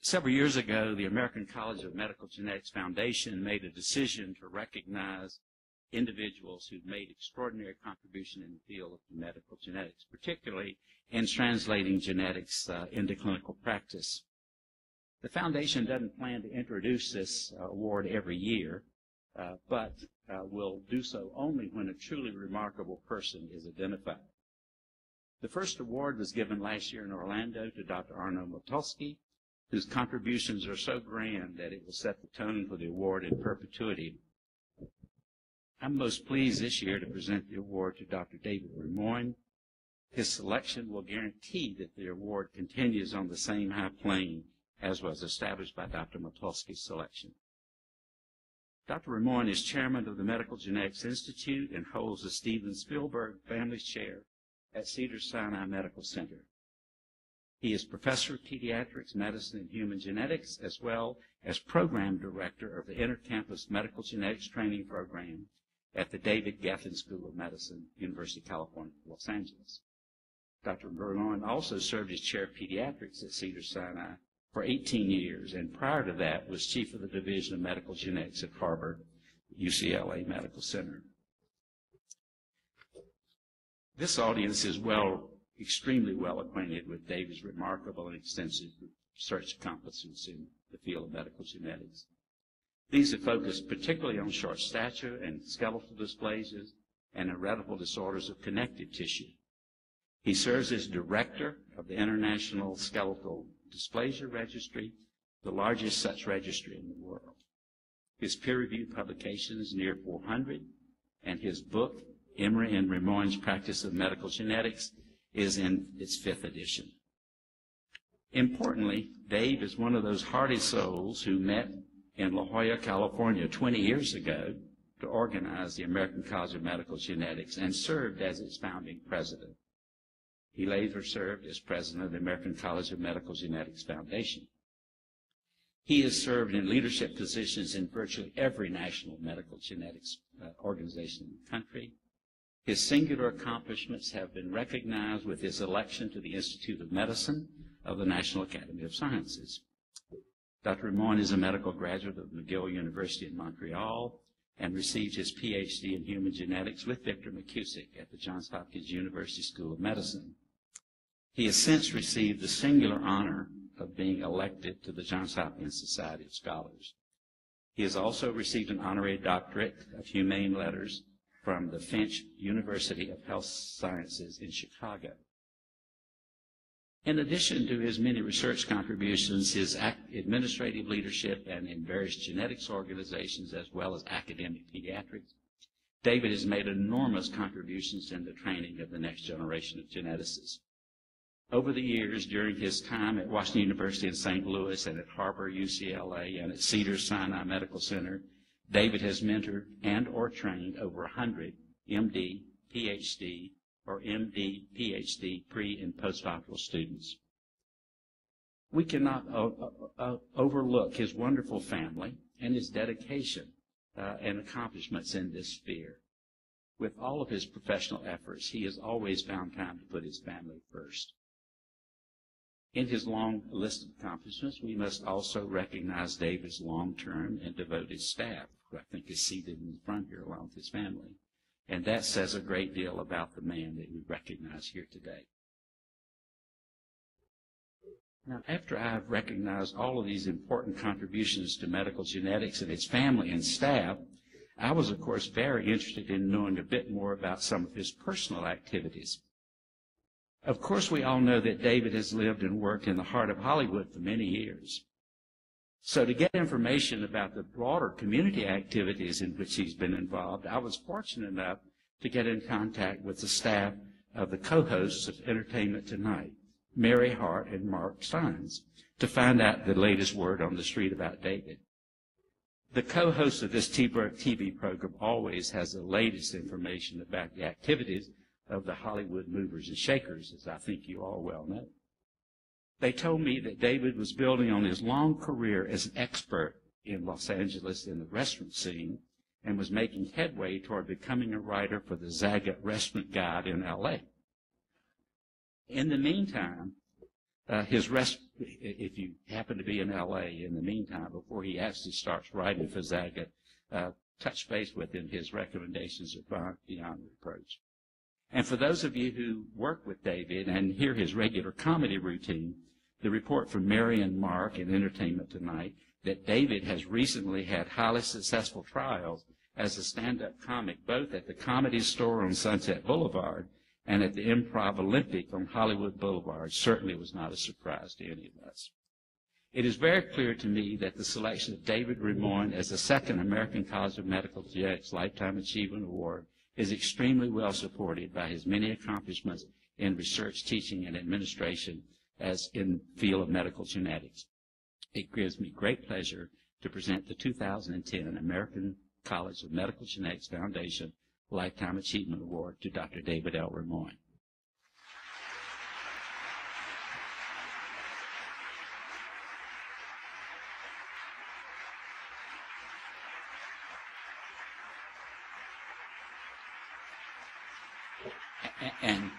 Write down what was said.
Several years ago, the American College of Medical Genetics Foundation made a decision to recognize individuals who've made extraordinary contribution in the field of medical genetics, particularly in translating genetics into clinical practice. The foundation doesn't plan to introduce this award every year, but will do so only when a truly remarkable person is identified. The first award was given last year in Orlando to Dr. Arno Motulsky, whose contributions are so grand that it will set the tone for the award in perpetuity. I'm most pleased this year to present the award to Dr. David Rimoin. His selection will guarantee that the award continues on the same high plane as was established by Dr. Motulsky's selection. Dr. Rimoin is chairman of the Medical Genetics Institute and holds the Steven Spielberg Family Chair at Cedars-Sinai Medical Center. He is professor of pediatrics, medicine, and human genetics, as well as program director of the Intercampus Medical Genetics Training Program at the David Geffen School of Medicine, University of California, Los Angeles. Dr. Rimoin also served as chair of pediatrics at Cedars-Sinai for 18 years, and prior to that was chief of the Division of Medical Genetics at Harvard UCLA Medical Center. This audience is extremely well acquainted with David's remarkable and extensive research accomplishments in the field of medical genetics. These have focused particularly on short stature and skeletal dysplasias and hereditary disorders of connective tissue. He serves as director of the International Skeletal Dysplasia Registry, the largest such registry in the world. His peer-reviewed publications near 400, and his book, Emery and Rimoin's Practice of Medical Genetics, is in its 5th edition. Importantly, Dave is one of those hardy souls who met in La Jolla, California 20 years ago to organize the American College of Medical Genetics and served as its founding president. He later served as president of the American College of Medical Genetics Foundation. He has served in leadership positions in virtually every national medical genetics organization in the country. His singular accomplishments have been recognized with his election to the Institute of Medicine of the National Academy of Sciences. Dr. Rimoin is a medical graduate of McGill University in Montreal and received his PhD in human genetics with Victor McCusick at the Johns Hopkins University School of Medicine. He has since received the singular honor of being elected to the Johns Hopkins Society of Scholars. He has also received an honorary doctorate of humane letters from the Finch University of Health Sciences in Chicago. In addition to his many research contributions, his administrative leadership and in various genetics organizations as well as academic pediatrics, David has made enormous contributions in the training of the next generation of geneticists. Over the years, during his time at Washington University in St. Louis and at Harvard, UCLA, and at Cedars-Sinai Medical Center, David has mentored and or trained over 100 MD, PhD, or MD, PhD pre- and postdoctoral students. We cannot overlook his wonderful family and his dedication and accomplishments in this sphere. With all of his professional efforts, he has always found time to put his family first. In his long list of accomplishments, we must also recognize David's long-term and devoted staff, who I think is seated in the front here along with his family. And that says a great deal about the man that we recognize here today. Now, after I've recognized all of these important contributions to medical genetics and its family and staff, I was, of course, very interested in knowing a bit more about some of his personal activities. Of course, we all know that David has lived and worked in the heart of Hollywood for many years. So to get information about the broader community activities in which he's been involved, I was fortunate enough to get in contact with the staff of the co-hosts of Entertainment Tonight, Mary Hart and Mark Steins, to find out the latest word on the street about David. The co-host of this TV program always has the latest information about the activities of the Hollywood movers and shakers, as I think you all well know. They told me that David was building on his long career as an expert in Los Angeles in the restaurant scene and was making headway toward becoming a writer for the Zagat Restaurant Guide in L.A. In the meantime, his if you happen to be in L.A. in the meantime, before he actually starts writing for Zagat, touch base with him. His recommendations are beyond reproach. And for those of you who work with David and hear his regular comedy routine, the report from Mary and Mark in Entertainment Tonight that David has recently had highly successful trials as a stand-up comic, both at the Comedy Store on Sunset Boulevard and at the Improv Olympic on Hollywood Boulevard, certainly was not a surprise to any of us. It is very clear to me that the selection of David Rimoin as the second American College of Medical Genetics Lifetime Achievement Award is extremely well supported by his many accomplishments in research, teaching, and administration as in the field of medical genetics. It gives me great pleasure to present the 2010 American College of Medical Genetics Foundation Lifetime Achievement Award to Dr. David L. Rimoin. And